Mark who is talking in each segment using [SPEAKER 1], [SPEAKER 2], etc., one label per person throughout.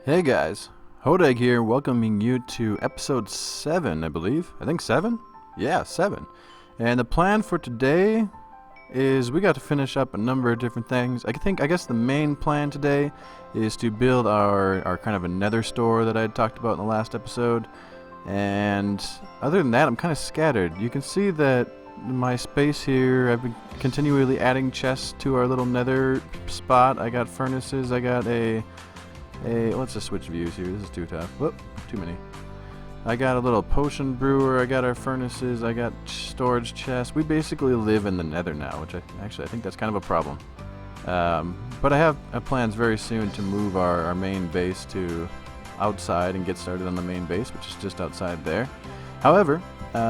[SPEAKER 1] Hey guys, Hodeg here, welcoming you to episode 7, I believe. I think 7? Yeah, 7. And the plan for today is we got to finish up a number of different things. I guess the main plan today is to build our kind of a nether store that I had talked about in the last episode. And other than that, I'm kind of scattered. You can see that my space here, I've been continually adding chests to our little nether spot. I got furnaces, I got let's just switch views here. This is too tough. Whoop, too many. I got a little potion brewer. I got our furnaces. I got storage chests. We basically live in the nether now, which I think that's kind of a problem. But I have plans very soon to move our main base to outside and get started on the main base, which is just outside there. However,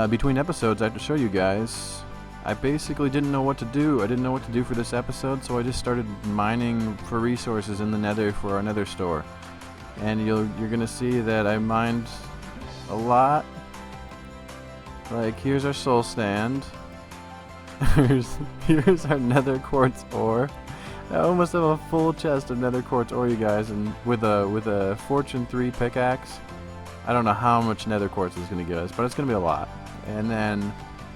[SPEAKER 1] between episodes, I have to show you guys, I basically didn't know what to do. I didn't know what to do for this episode, so I just started mining for resources in the nether for our nether store. And you're gonna see that I mined a lot. Like, here's our soul stand. here's our nether quartz ore. I almost have a full chest of nether quartz ore, you guys, and with a fortune 3 pickaxe. I don't know how much nether quartz is gonna give us, but it's gonna be a lot. And then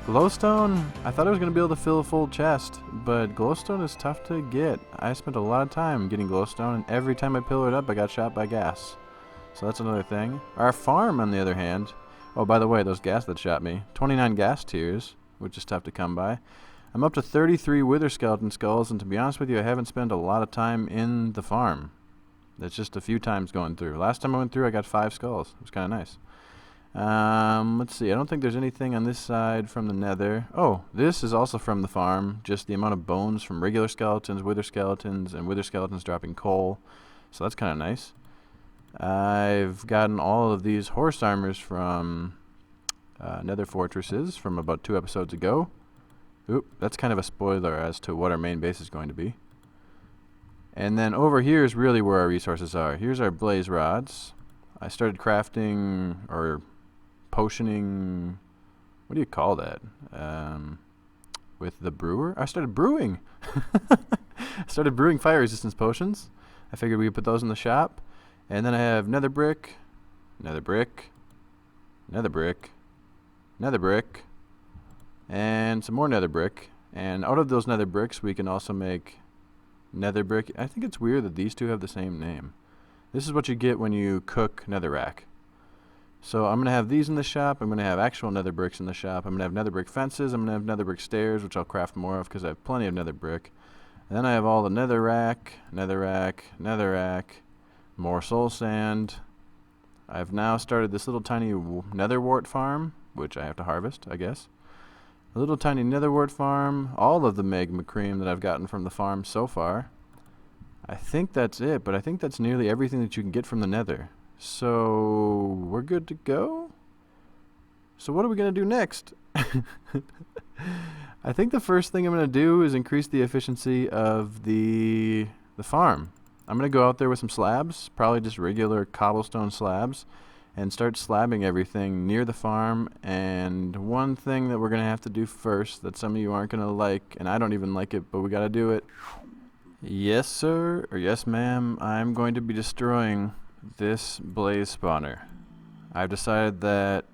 [SPEAKER 1] glowstone, I thought I was going to be able to fill a full chest, but glowstone is tough to get. I spent a lot of time getting glowstone, and every time I pillared up, I got shot by ghast. So that's another thing. Our farm, on the other hand, oh, by the way, those ghast that shot me, 29 ghast tears, which is tough to come by. I'm up to 33 wither skeleton skulls, and to be honest with you, I haven't spent a lot of time in the farm. That's just a few times going through. Last time I went through, I got 5 skulls. It was kind of nice. Let's see. I don't think there's anything on this side from the nether. Oh, this is also from the farm. Just the amount of bones from regular skeletons, wither skeletons, and wither skeletons dropping coal. So that's kind of nice. I've gotten all of these horse armors from nether fortresses from about 2 episodes ago. Oop, that's kind of a spoiler as to what our main base is going to be. And then over here is really where our resources are. Here's our blaze rods. I started crafting, or potioning, what do you call that? With the brewer? I started brewing. I started brewing fire resistance potions. I figured we could put those in the shop. And then I have nether brick, nether brick, nether brick, nether brick, and some more nether brick. And out of those nether bricks, we can also make nether brick. I think it's weird that these two have the same name. This is what you get when you cook netherrack. So I'm going to have these in the shop. I'm going to have actual nether bricks in the shop. I'm going to have nether brick fences. I'm going to have nether brick stairs, which I'll craft more of because I have plenty of nether brick. And then I have all the netherrack, more soul sand. I've now started this little tiny netherwort farm, which I have to harvest, I guess. A little tiny netherwort farm. All of the magma cream that I've gotten from the farm so far. I think that's it, but I think that's nearly everything that you can get from the nether. So we're good to go? So what are we going to do next? I think the first thing I'm going to do is increase the efficiency of the farm. I'm going to go out there with some slabs, probably just regular cobblestone slabs, and start slabbing everything near the farm. And one thing that we're going to have to do first that some of you aren't going to like, and I don't even like it, but we got to do it. Yes, sir, or yes, ma'am, I'm going to be destroying this blaze spawner. I've decided that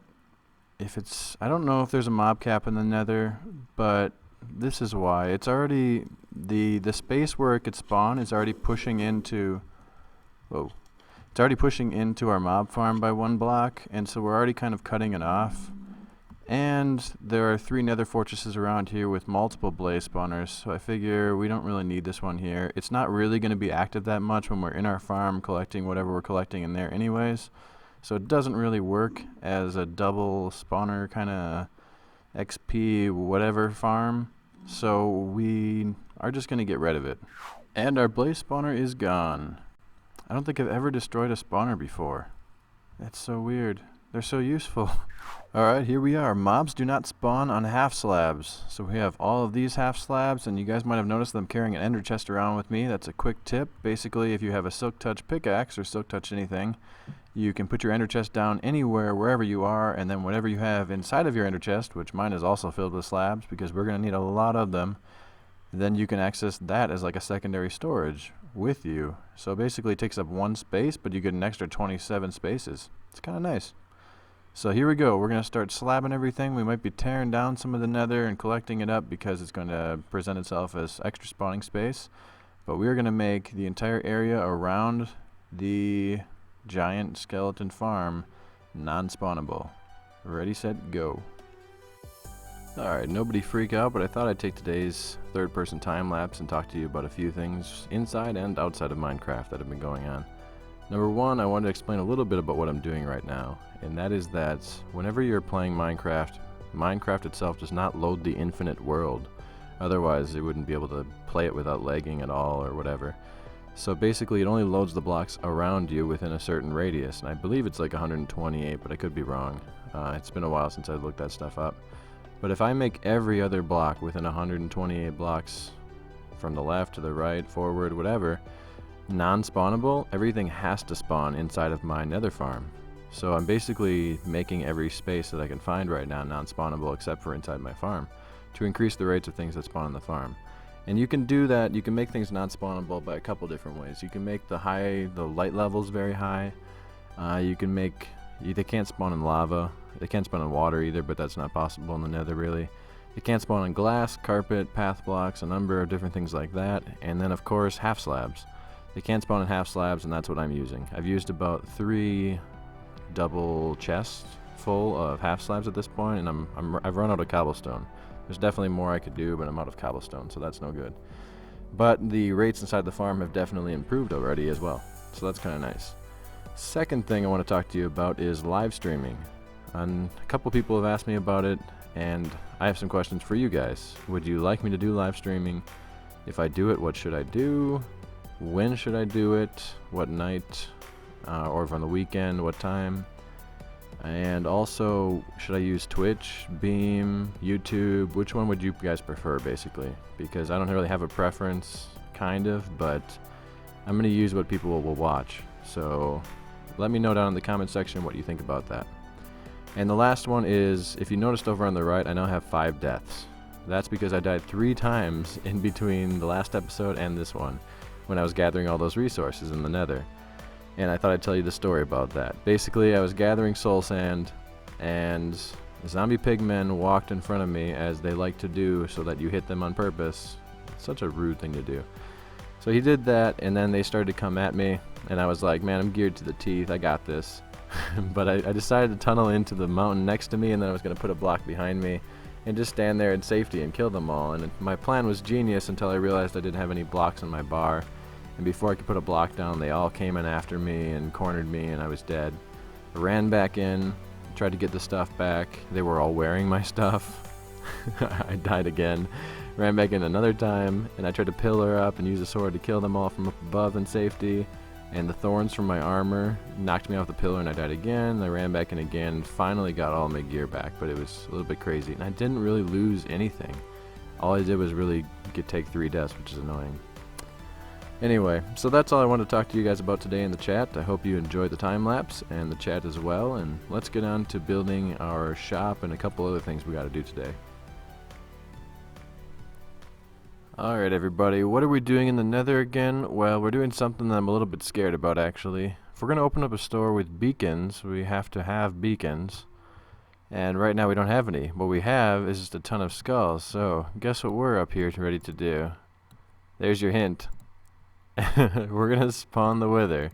[SPEAKER 1] I don't know if there's a mob cap in the nether, but this is why. It's already, the space where it could spawn is already pushing into, it's already pushing into our mob farm by 1 block, and so we're already kind of cutting it off. And there are 3 nether fortresses around here with multiple blaze spawners, so I figure we don't really need this one here. It's not really going to be active that much when we're in our farm collecting whatever we're collecting in there anyways. So it doesn't really work as a double spawner kind of XP whatever farm. So we are just going to get rid of it. And our blaze spawner is gone. I don't think I've ever destroyed a spawner before. That's so weird. They're so useful. Alright, here we are. Mobs do not spawn on half slabs. So we have all of these half slabs, and you guys might have noticed that I'm carrying an ender chest around with me. That's a quick tip. Basically, if you have a silk touch pickaxe or silk touch anything, you can put your ender chest down anywhere, wherever you are, and then whatever you have inside of your ender chest, which mine is also filled with slabs because we're going to need a lot of them, then you can access that as like a secondary storage. with you. So basically it takes up 1 space, but you get an extra 27 spaces. It's kind of nice. So here we go. We're going to start slabbing everything. We might be tearing down some of the nether and collecting it up because it's going to present itself as extra spawning space. But we're going to make the entire area around the giant skeleton farm non-spawnable. Ready, set, go. Alright, nobody freak out, but I thought I'd take today's third-person time-lapse and talk to you about a few things inside and outside of Minecraft that have been going on. Number one, I wanted to explain a little bit about what I'm doing right now, and that is that whenever you're playing Minecraft, Minecraft itself does not load the infinite world. Otherwise, it wouldn't be able to play it without lagging at all or whatever. So basically, it only loads the blocks around you within a certain radius, and I believe it's like 128, but I could be wrong. It's been a while since I've looked that stuff up. But if I make every other block within 128 blocks from the left to the right, forward, whatever, non-spawnable, everything has to spawn inside of my nether farm. So I'm basically making every space that I can find right now non-spawnable except for inside my farm to increase the rates of things that spawn on the farm. And you can do that, you can make things non-spawnable by a couple different ways. You can make the light levels very high. You can make, they can't spawn in lava. They can't spawn in water either, but that's not possible in the nether really. They can't spawn in glass, carpet, path blocks, a number of different things like that. And then of course half slabs. They can't spawn in half slabs, and that's what I'm using. I've used about 3 double chests full of half slabs at this point, and I've run out of cobblestone. There's definitely more I could do, but I'm out of cobblestone, so that's no good. But the rates inside the farm have definitely improved already as well, so that's kind of nice. Second thing I want to talk to you about is live streaming. And a couple people have asked me about it, and I have some questions for you guys. Would you like me to do live streaming? If I do it, what should I do? When should I do it? What night? Or if on the weekend, what time? And also, should I use Twitch, Beam, YouTube? Which one would you guys prefer, basically? Because I don't really have a preference, kind of, but I'm going to use what people will watch. So let me know down in the comment section what you think about that. And the last one is, if you noticed over on the right, I now have 5 deaths. That's because I died 3 times in between the last episode and this one, when I was gathering all those resources in the nether. And I thought I'd tell you the story about that. Basically, I was gathering soul sand, and zombie pigmen walked in front of me, as they like to do, so that you hit them on purpose. It's such a rude thing to do. So he did that, and then they started to come at me, and I was like, man, I'm geared to the teeth, I got this. But I decided to tunnel into the mountain next to me, and then I was going to put a block behind me and just stand there in safety and kill them all. And my plan was genius until I realized I didn't have any blocks on my bar. And before I could put a block down, they all came in after me and cornered me, and I was dead. I ran back in, tried to get the stuff back. They were all wearing my stuff. I died again. Ran back in another time, and I tried to pillar up and use a sword to kill them all from up above in safety. And the thorns from my armor knocked me off the pillar, and I died again. I ran back in again and finally got all my gear back, but it was a little bit crazy. And I didn't really lose anything. All I did was really take 3 deaths, which is annoying. Anyway, so that's all I wanted to talk to you guys about today in the chat. I hope you enjoyed the time lapse and the chat as well. And let's get on to building our shop and a couple other things we got to do today. Alright everybody, what are we doing in the nether again? Well, we're doing something that I'm a little bit scared about actually. If we're going to open up a store with beacons, we have to have beacons. And right now we don't have any. What we have is just a ton of skulls, so guess what we're up here ready to do? There's your hint. We're going to spawn the wither.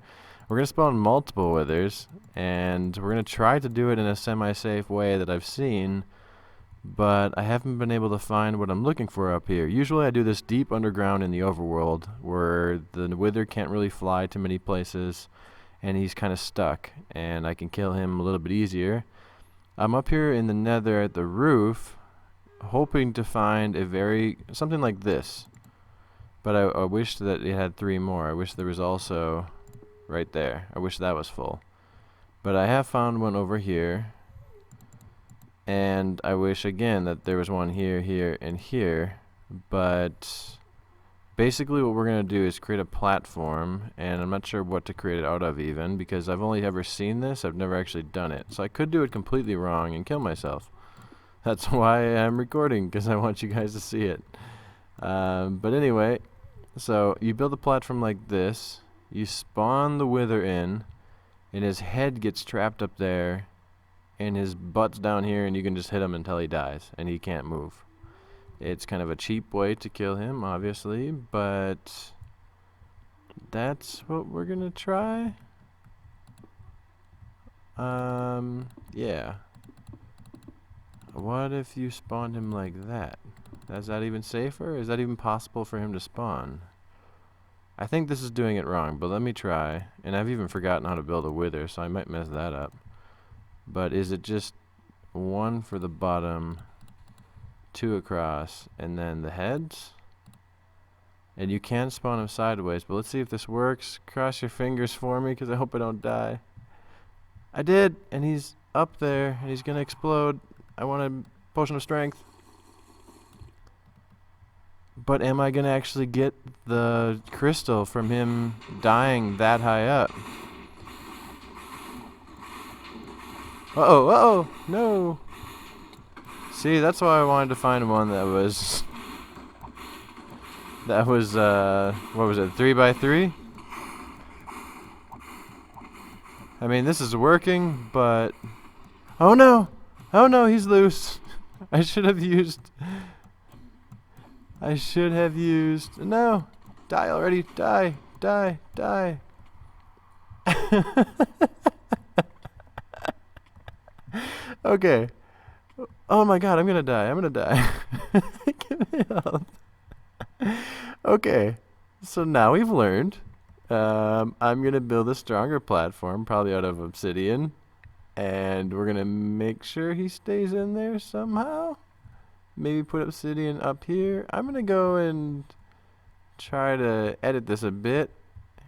[SPEAKER 1] We're going to spawn multiple withers, and we're going to try to do it in a semi-safe way that I've seen, but I haven't been able to find what I'm looking for up here. Usually I do this deep underground in the overworld, where the wither can't really fly to many places, and he's kind of stuck, and I can kill him a little bit easier. I'm up here in the nether at the roof, hoping to find something like this. But I wish that it had 3 more. I wish there was also right there. I wish that was full. But I have found one over here. And I wish again that there was one here, here, and here. But basically what we're going to do is create a platform. And I'm not sure what to create it out of even, because I've only ever seen this. I've never actually done it. So I could do it completely wrong and kill myself. That's why I'm recording, because I want you guys to see it. But anyway, So you build a platform like this, you spawn the wither in, and his head gets trapped up there, and his butt's down here, and you can just hit him until he dies, and he can't move. It's kind of a cheap way to kill him, obviously, but that's what we're gonna try. Yeah. What if you spawned him like that? Is that even safer? Is that even possible for him to spawn? I think this is doing it wrong, but let me try. And I've even forgotten how to build a wither, so I might mess that up. But is it just 1 for the bottom, 2 across, and then the heads? And you can spawn them sideways, but let's see if this works. Cross your fingers for me, because I hope I don't die. I did, and he's up there, and he's going to explode. I want a potion of strength. But am I going to actually get the crystal from him dying that high up? Uh-oh, uh-oh, no. See, that's why I wanted to find one that was... That was, what was it, 3x3? I mean, this is working, but... Oh no! Oh no, he's loose! I should have used... No! Die already! Die! Die! Die! Okay. Oh my god, I'm gonna die. I'm gonna die. Give me health. Okay. So now we've learned. I'm gonna build a stronger platform, probably out of obsidian. And we're gonna make sure he stays in there somehow. Maybe put obsidian up here. I'm gonna go and try to edit this a bit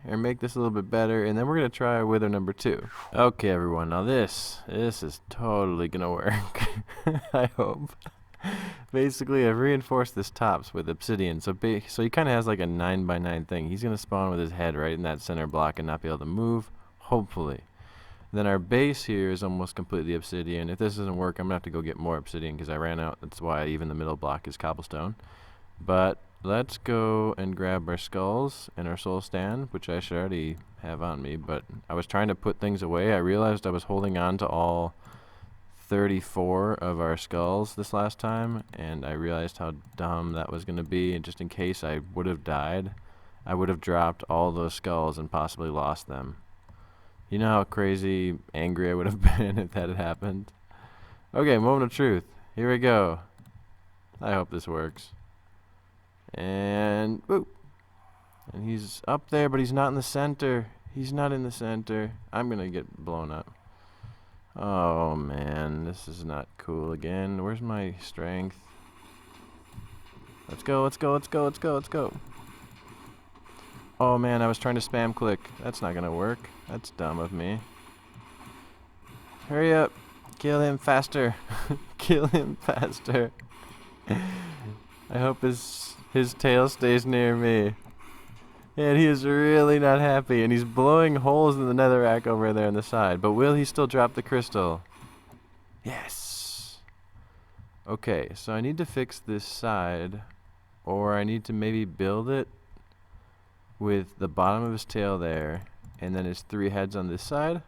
[SPEAKER 1] or make this a little bit better, and then we're gonna try wither number 2. Okay, everyone. Now this is totally gonna work. I hope. Basically, I've reinforced this tops with obsidian, so he kind of has like a 9x9 thing. He's gonna spawn with his head right in that center block and not be able to move, hopefully. Then our base here is almost completely obsidian. If this doesn't work, I'm going to have to go get more obsidian because I ran out. That's why even the middle block is cobblestone. But let's go and grab our skulls and our soul stand, which I should already have on me. But I was trying to put things away. I realized I was holding on to all 34 of our skulls this last time, and I realized how dumb that was going to be. And just in case I would have died, I would have dropped all those skulls and possibly lost them. You know how crazy angry I would have been if that had happened? Okay, moment of truth. Here we go. I hope this works. And, whoop. And he's up there, but he's not in the center. He's not in the center. I'm going to get blown up. Oh, man. This is not cool again. Where's my strength? Let's go, let's go, let's go, let's go, let's go. Oh man, I was trying to spam click. That's not gonna work. That's dumb of me. Hurry up. Kill him faster. Kill him faster. I hope his tail stays near me. And he is really not happy, and he's blowing holes in the netherrack over there on the side. But will he still drop the crystal? Yes. Okay, so I need to fix this side, or I need to maybe build it with the bottom of his tail there, and then his 3 heads on this side.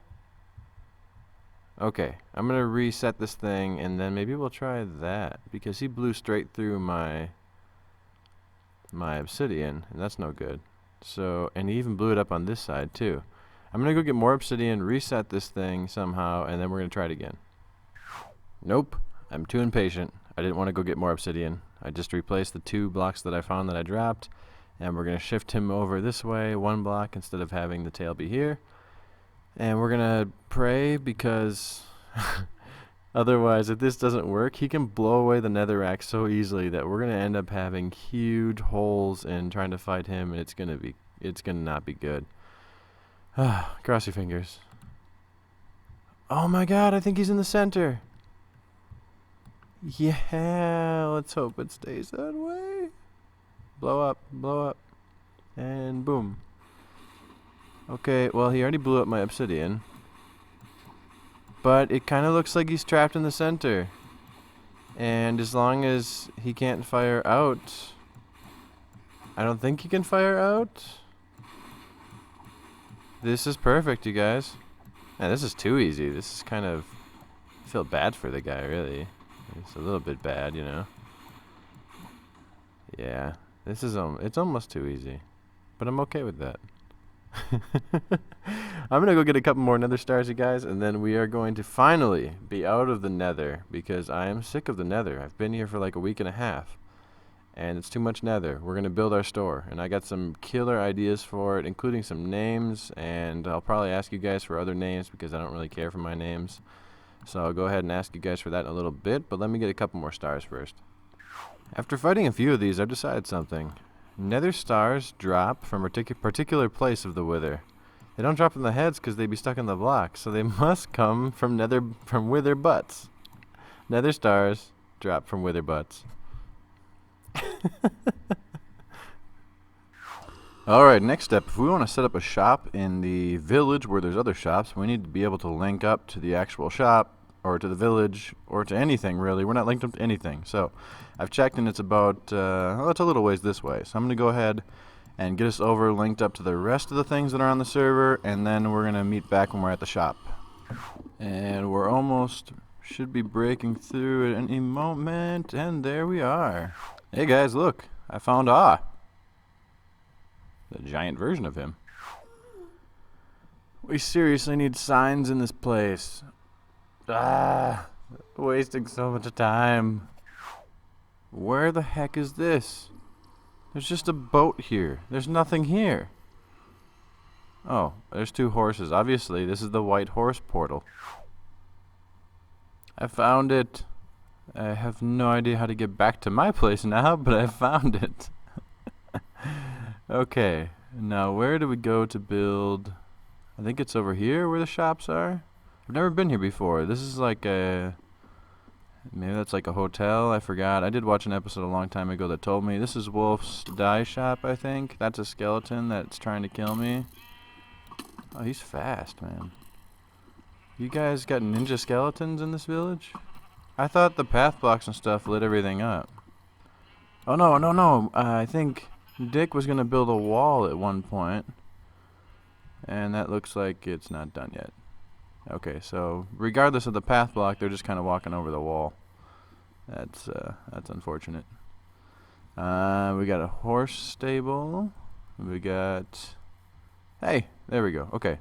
[SPEAKER 1] Okay, I'm gonna reset this thing, and then maybe we'll try that, because he blew straight through my obsidian, and that's no good. So, and he even blew it up on this side too. I'm gonna go get more obsidian, reset this thing somehow, and then we're gonna try it again. Nope, I'm too impatient. I didn't want to go get more obsidian. I just replaced the 2 blocks that I found that I dropped. And we're going to shift him over this way, 1 block, instead of having the tail be here. And we're going to pray, because otherwise, if this doesn't work, he can blow away the netherrack so easily that we're going to end up having huge holes in trying to fight him, and it's going to not be good. Cross your fingers. Oh my god, I think he's in the center. Yeah, let's hope it stays that way. Blow up, and boom. Okay, well, he already blew up my obsidian. But it kind of looks like he's trapped in the center. And as long as he can't fire out, I don't think you can fire out. This is perfect, you guys. Man, this is too easy. This is kind of... I feel bad for the guy, really. It's a little bit bad, you know. Yeah, this is it's almost too easy. But I'm okay with that. I'm gonna go get a couple more nether stars, you guys, and then we are going to finally be out of the nether, because I am sick of the nether. I've been here for like a week and a half, and it's too much nether. We're gonna build our store, and I got some killer ideas for it, including some names, and I'll probably ask you guys for other names because I don't really care for my names. So I'll go ahead and ask you guys for that in a little bit, but let me get a couple more stars first. After fighting a few of these, I've decided something. Nether stars drop from a particular place of the wither. They don't drop in the heads because they'd be stuck in the block, so they must come from wither butts. Nether stars drop from wither butts. Alright, next step. If we want to set up a shop in the village where there's other shops, we need to be able to link up to the actual shop, or to the village, or to anything, really. We're not linked up to anything. So, I've checked, and it's about, well, it's a little ways this way. So I'm going to go ahead and get us over linked up to the rest of the things that are on the server, and then we're going to meet back when we're at the shop. And we're almost, should be breaking through at any moment, and there we are. Hey guys, look, I found the giant version of him. We seriously need signs in this place. Wasting so much time. Where the heck is this? There's just a boat here. There's nothing here. Oh, there's two horses. Obviously, this is the white horse portal. I found it. I have no idea how to get back to my place now, but I found it. Okay, now where do we go to build? I think it's over here where the shops are. I've never been here before. This is like a... Maybe that's like a hotel. I forgot. I did watch an episode a long time ago that told me. This is Wolf's dye shop, I think. That's a skeleton that's trying to kill me. Oh, he's fast, man. You guys got ninja skeletons in this village? I thought the path blocks and stuff lit everything up. Oh, no. I think Dick was going to build a wall at one point. And that looks like it's not done yet. Okay, so regardless of the path block, they're just kind of walking over the wall. That's unfortunate. We got a horse stable. We got... Hey, there we go. Okay.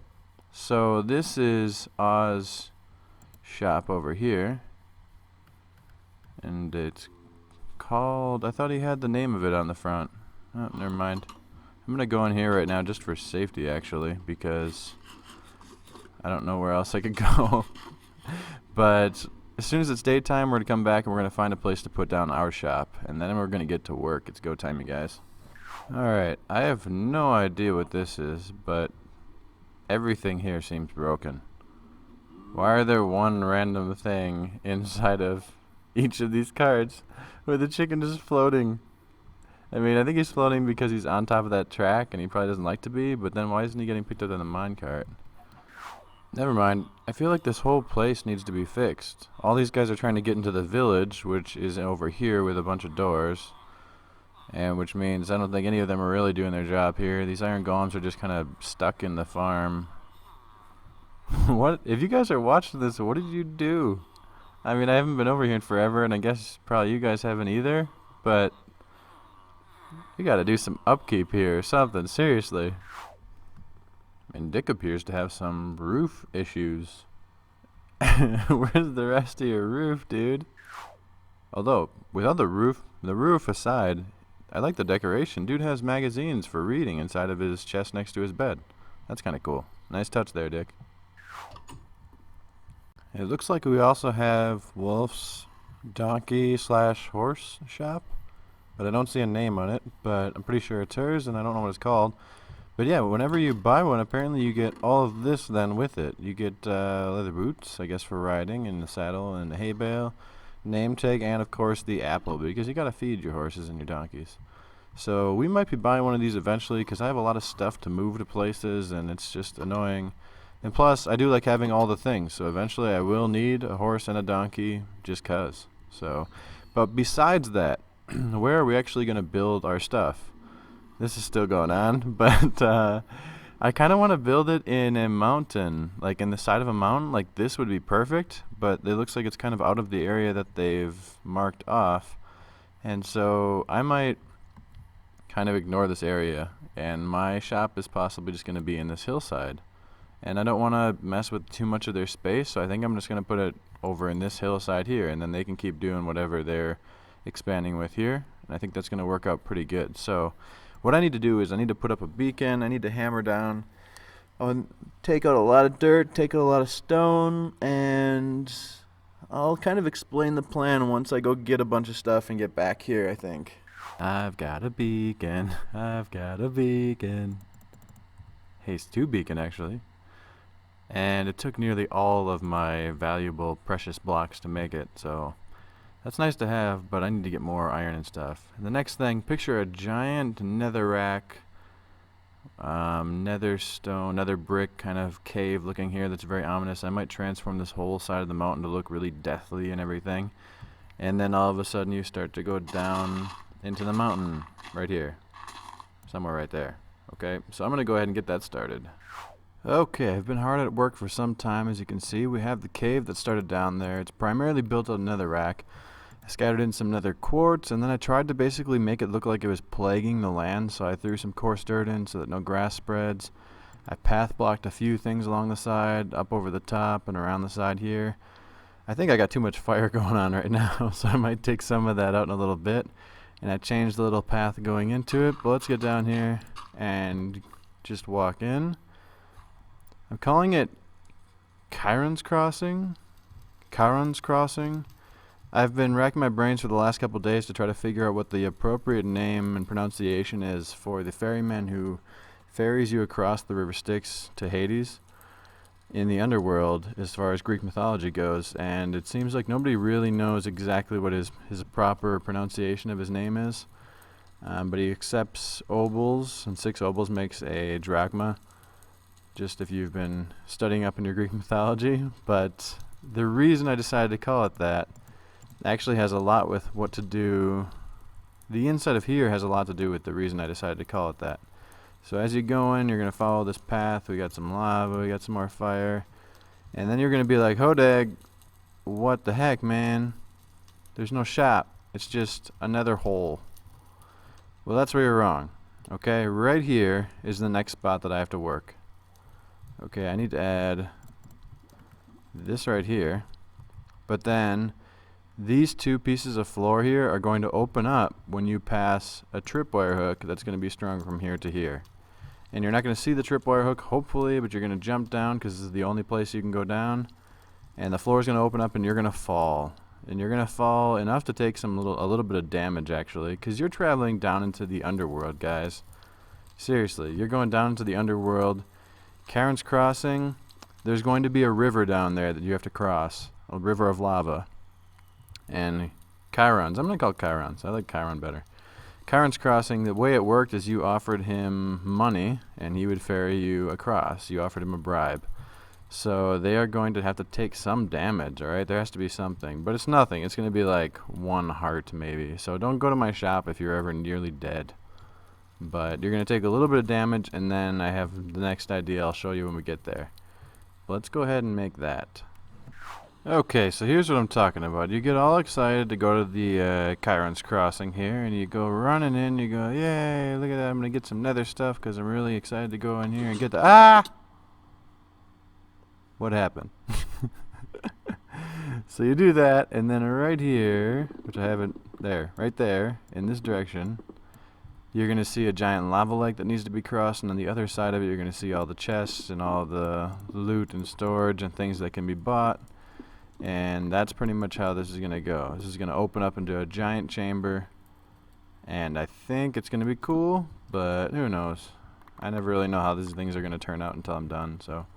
[SPEAKER 1] So this is Oz's shop over here. And it's called... I thought he had the name of it on the front. Oh, never mind. I'm going to go in here right now just for safety, actually, because... I don't know where else I could go. But as soon as it's daytime, we're going to come back and we're going to find a place to put down our shop. And then we're going to get to work. It's go time, you guys. Alright, I have no idea what this is, but everything here seems broken. Why are there one random thing inside of each of these carts with the chicken just floating? I mean, I think he's floating because he's on top of that track and he probably doesn't like to be, but then why isn't he getting picked up in the minecart? Never mind. I feel like this whole place needs to be fixed. All these guys are trying to get into the village, which is over here with a bunch of doors. And which means I don't think any of them are really doing their job here. These iron golems are just kind of stuck in the farm. What? If you guys are watching this, what did you do? I mean, I haven't been over here in forever, and I guess probably you guys haven't either. But you gotta do some upkeep here or something, seriously. And Dick appears to have some roof issues. Where's the rest of your roof, dude? Although, without the roof aside, I like the decoration. Dude has magazines for reading inside of his chest next to his bed. That's kind of cool. Nice touch there, Dick. It looks like we also have Wolf's donkey/horse shop. But I don't see a name on it, but I'm pretty sure it's hers, and I don't know what it's called. But yeah, whenever you buy one, apparently you get all of this then with it. You get leather boots, I guess, for riding, and the saddle, and the hay bale, name tag, and of course the apple, because you gotta feed your horses and your donkeys. So we might be buying one of these eventually, because I have a lot of stuff to move to places, and it's just annoying. And plus, I do like having all the things, so eventually I will need a horse and a donkey, just 'cause. So, but besides that, where are we actually gonna build our stuff? This is still going on, but I kind of want to build it in a mountain, like in the side of a mountain. Like this would be perfect, but it looks like it's kind of out of the area that they've marked off. And so I might kind of ignore this area, and my shop is possibly just going to be in this hillside. And I don't want to mess with too much of their space, so I think I'm just going to put it over in this hillside here, and then they can keep doing whatever they're expanding with here. And I think that's going to work out pretty good. So what I need to do is I need to put up a beacon. I need to hammer down. I'll take out a lot of dirt, take out a lot of stone, and I'll kind of explain the plan once I go get a bunch of stuff and get back here, I think. I've got a beacon. I've got a beacon. Haste 2 beacon, actually. And it took nearly all of my valuable precious blocks to make it, so that's nice to have, but I need to get more iron and stuff. And the next thing, picture a giant netherrack, nether stone, nether brick kind of cave looking here that's very ominous. I might transform this whole side of the mountain to look really deathly and everything. And then all of a sudden you start to go down into the mountain right here, somewhere right there. Okay, so I'm going to go ahead and get that started. Okay, I've been hard at work for some time. As you can see, we have the cave that started down there. It's primarily built on netherrack. I scattered in some nether quartz, and then I tried to basically make it look like it was plaguing the land, so I threw some coarse dirt in so that no grass spreads. I path blocked a few things along the side, up over the top and around the side here. I think I got too much fire going on right now, so I might take some of that out in a little bit. And I changed the little path going into it, but let's get down here and just walk in. I'm calling it Kharon's Crossing. Kharon's Crossing. I've been racking my brains for the last couple days to try to figure out what the appropriate name and pronunciation is for the ferryman who ferries you across the river Styx to Hades in the underworld as far as Greek mythology goes, and it seems like nobody really knows exactly what his proper pronunciation of his name is, but he accepts obols, and 6 obols makes a drachma, just if you've been studying up in your Greek mythology. But the reason I decided to call it that actually has a lot with what to do. The inside of here has a lot to do with the reason I decided to call it that. So as you go in, you're going to follow this path. We got some lava, we got some more fire, and then you're going to be like, Hodag, what the heck, man? There's no shop. It's just another hole. Well, that's where you're wrong. Okay, right here is the next spot that I have to work. Okay, I need to add this right here, but then these 2 pieces of floor here are going to open up when you pass a tripwire hook that's going to be strung from here to here. And you're not going to see the tripwire hook, hopefully, but you're going to jump down because this is the only place you can go down. And the floor is going to open up and you're going to fall. And you're going to fall enough to take a little bit of damage, actually, because you're traveling down into the underworld, guys. Seriously, you're going down into the underworld. Kharon's Crossing, there's going to be a river down there that you have to cross, a river of lava. And Kharon's, I'm going to call it Kharon's. I like Kharon better. Kharon's Crossing, the way it worked is you offered him money and he would ferry you across. You offered him a bribe. So they are going to have to take some damage, alright? There has to be something. But it's nothing. It's going to be like 1 heart maybe. So don't go to my shop if you're ever nearly dead. But you're going to take a little bit of damage, and then I have the next idea I'll show you when we get there. Let's go ahead and make that. Okay, so here's what I'm talking about. You get all excited to go to the Kharon's Crossing here, and you go running in, you go, yay, look at that, I'm going to get some nether stuff because I'm really excited to go in here and get the... Ah! What happened? So you do that, and then right here, which I haven't... There, right there, in this direction... You're going to see a giant lava lake that needs to be crossed, and on the other side of it you're going to see all the chests and all the loot and storage and things that can be bought. And that's pretty much how this is going to go. This is going to open up into a giant chamber, and I think it's going to be cool, but who knows. I never really know how these things are going to turn out until I'm done. So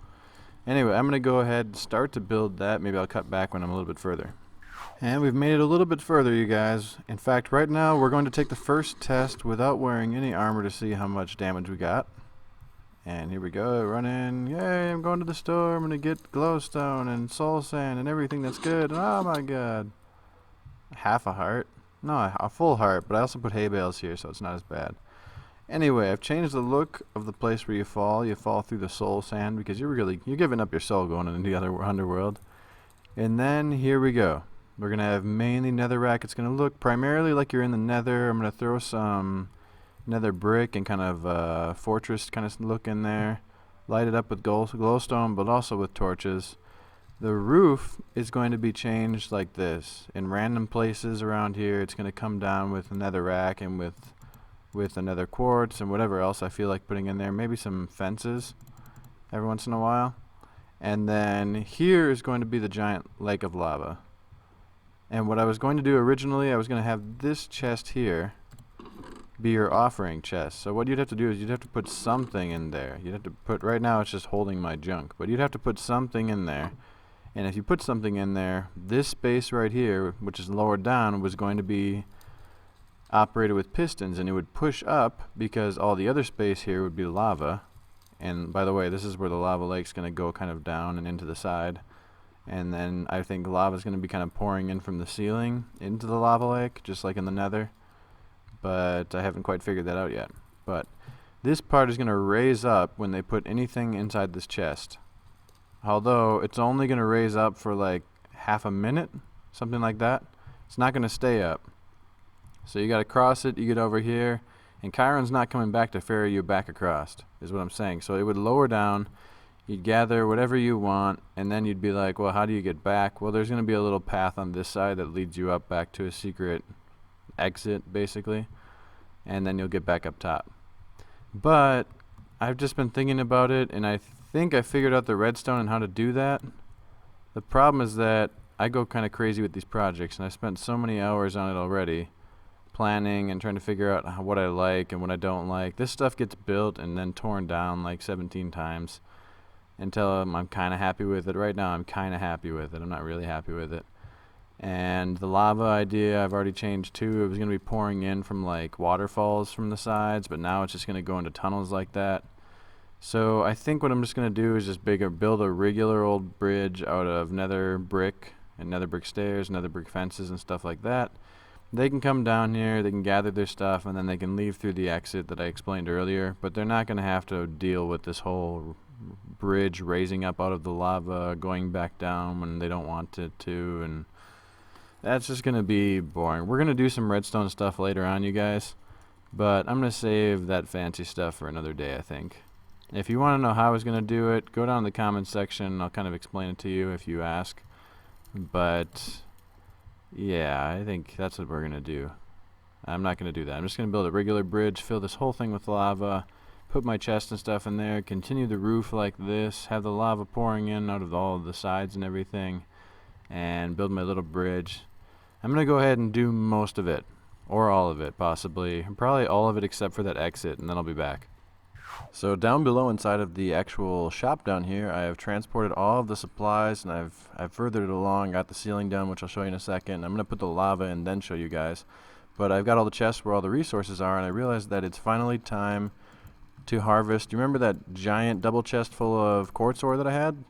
[SPEAKER 1] anyway, I'm going to go ahead and start to build that. Maybe I'll cut back when I'm a little bit further. And we've made it a little bit further, you guys. In fact, right now we're going to take the first test without wearing any armor to see how much damage we got. And here we go, run in. Yay, I'm going to the store. I'm going to get glowstone and soul sand and everything that's good. And oh my god. Half a heart? No, a full heart, but I also put hay bales here, so it's not as bad. Anyway, I've changed the look of the place where you fall. You fall through the soul sand because you're giving up your soul going into the other underworld. And then here we go. We're gonna have mainly netherrack. It's gonna look primarily like you're in the nether. I'm gonna throw some nether brick and kind of fortress kind of look in there. Light it up with glowstone, but also with torches. The roof is going to be changed like this. In random places around here, it's going to come down with netherrack and with another quartz and whatever else I feel like putting in there. Maybe some fences every once in a while. And then here is going to be the giant lake of lava. And what I was going to do originally, I was going to have this chest here be your offering chest. So what you'd have to do is you'd have to put something in there. You'd have to put, right now it's just holding my junk, but you'd have to put something in there. And if you put something in there, this space right here, which is lowered down, was going to be operated with pistons, and it would push up because all the other space here would be lava. And by the way, this is where the lava lake's going to go kind of down and into the side. And then I think lava is going to be kind of pouring in from the ceiling into the lava lake, just like in the nether. But I haven't quite figured that out yet. But this part is going to raise up when they put anything inside this chest. Although it's only going to raise up for like half a minute, something like that. It's not going to stay up. So you got to cross it, you get over here, and Kharon's not coming back to ferry you back across, is what I'm saying. So it would lower down, you'd gather whatever you want, and then you'd be like, well, how do you get back? Well, there's going to be a little path on this side that leads you up back to a secret exit, basically, and then you'll get back up top. But I've just been thinking about it, and I think I figured out the redstone and how to do that. The problem is that I go kind of crazy with these projects, and I spent so many hours on it already, planning and trying to figure out what I like and what I don't like. This stuff gets built and then torn down like 17 times until I'm kind of happy with it. Right now I'm kind of happy with it. I'm not really happy with it. And the lava idea I've already changed too. It was going to be pouring in from like waterfalls from the sides, but now it's just going to go into tunnels like that. So I think what I'm just going to do is just build a regular old bridge out of nether brick and nether brick stairs, nether brick fences and stuff like that. They can come down here, they can gather their stuff, and then they can leave through the exit that I explained earlier, but they're not going to have to deal with this whole bridge raising up out of the lava, going back down when they don't want it to, and that's just going to be boring. We're going to do some redstone stuff later on, you guys, but I'm going to save that fancy stuff for another day, I think. If you want to know how I was going to do it, go down in the comments section. I'll kind of explain it to you if you ask. But yeah, I think that's what we're going to do. I'm not going to do that. I'm just going to build a regular bridge, fill this whole thing with lava, put my chest and stuff in there, continue the roof like this, have the lava pouring in out of all of the sides and everything, and build my little bridge. I'm going to go ahead and do most of it, or all of it possibly. Probably all of it except for that exit, and then I'll be back. So down below inside of the actual shop down here, I have transported all of the supplies, and I've furthered it along, got the ceiling done, which I'll show you in a second. I'm going to put the lava and then show you guys. But I've got all the chests where all the resources are, and I realized that it's finally time to harvest. Do you remember that giant double chest full of quartz ore that I had?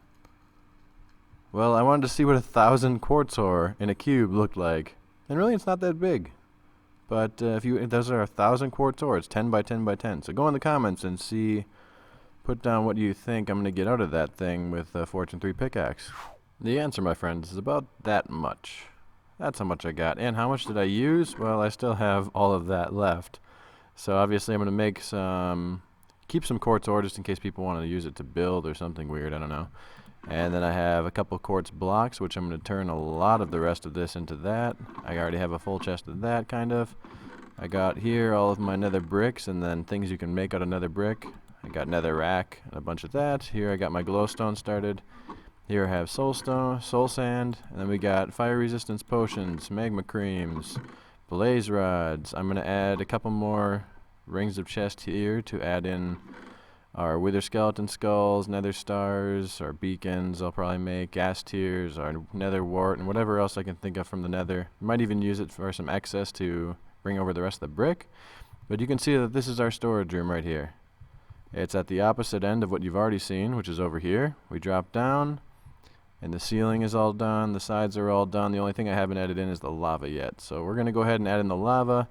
[SPEAKER 1] Well, I wanted to see what 1,000 quartz ore in a cube looked like. And really, it's not that big. But if those are 1,000 quartz ore, it's 10 by 10 by 10. So go in the comments and put down what you think I'm going to get out of that thing with a Fortune 3 pickaxe. The answer, my friends, is about that much. That's how much I got. And how much did I use? Well, I still have all of that left. So obviously I'm going to keep some quartz ore just in case people want to use it to build or something weird, I don't know. And then I have a couple quartz blocks, which I'm going to turn a lot of the rest of this into that. I already have a full chest of that, kind of. I got here all of my nether bricks and then things you can make out of nether brick. I got nether rack and a bunch of that. Here I got my glowstone started. Here I have soul sand, and then we got fire resistance potions, magma creams, blaze rods. I'm going to add a couple more rings of chest here to add in our wither skeleton skulls, nether stars, our beacons I'll probably make, gas tiers, our nether wart, and whatever else I can think of from the nether. Might even use it for some excess to bring over the rest of the brick. But you can see that this is our storage room right here. It's at the opposite end of what you've already seen, which is over here. We drop down, and the ceiling is all done, the sides are all done. The only thing I haven't added in is the lava yet. So we're going to go ahead and add in the lava.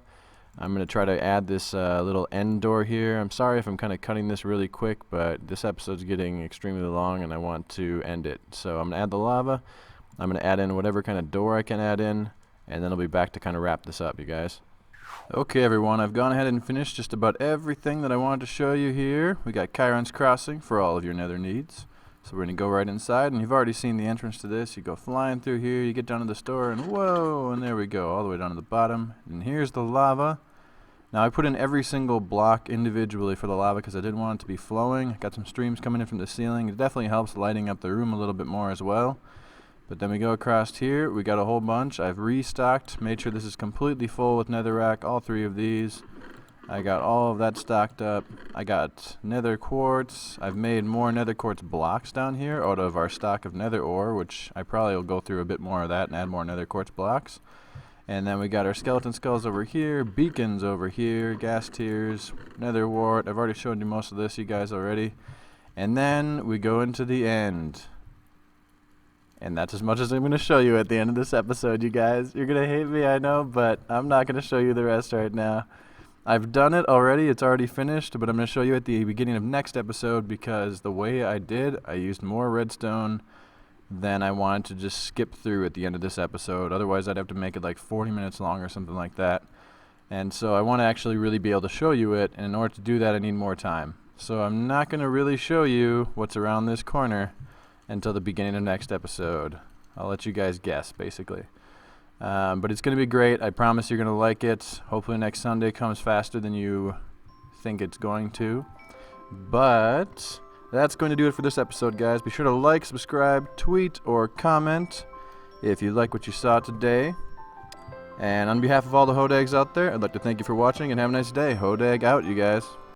[SPEAKER 1] I'm going to try to add this little end door here. I'm sorry if I'm kind of cutting this really quick, but this episode's getting extremely long and I want to end it. So I'm going to add the lava. I'm going to add in whatever kind of door I can add in, and then I'll be back to kind of wrap this up, you guys. Okay, everyone, I've gone ahead and finished just about everything that I wanted to show you here. We got Kharon's Crossing for all of your nether needs. So we're going to go right inside, and you've already seen the entrance to this. You go flying through here, you get down to the store, and whoa, and there we go, all the way down to the bottom. And here's the lava. Now I put in every single block individually for the lava because I didn't want it to be flowing. Got some streams coming in from the ceiling. It definitely helps lighting up the room a little bit more as well. But then we go across here, we got a whole bunch. I've restocked, made sure this is completely full with netherrack, all three of these. I got all of that stocked up. I got nether quartz. I've made more nether quartz blocks down here out of our stock of nether ore, which I probably will go through a bit more of that and add more nether quartz blocks. And then we got our skeleton skulls over here, beacons over here, gas tiers, nether wart. I've already showed you most of this, you guys, already. And then we go into the end. And that's as much as I'm going to show you at the end of this episode, you guys. You're going to hate me, I know, but I'm not going to show you the rest right now. I've done it already, it's already finished, but I'm going to show you at the beginning of next episode because the way I did, I used more redstone than I wanted to just skip through at the end of this episode. Otherwise, I'd have to make it like 40 minutes long or something like that. And so I want to actually really be able to show you it, and in order to do that, I need more time. So I'm not going to really show you what's around this corner until the beginning of next episode. I'll let you guys guess, basically. But it's going to be great. I promise you're going to like it. Hopefully next Sunday comes faster than you think it's going to. But that's going to do it for this episode, guys. Be sure to like, subscribe, tweet, or comment if you like what you saw today. And on behalf of all the hodags out there, I'd like to thank you for watching and have a nice day. Hodag out, you guys.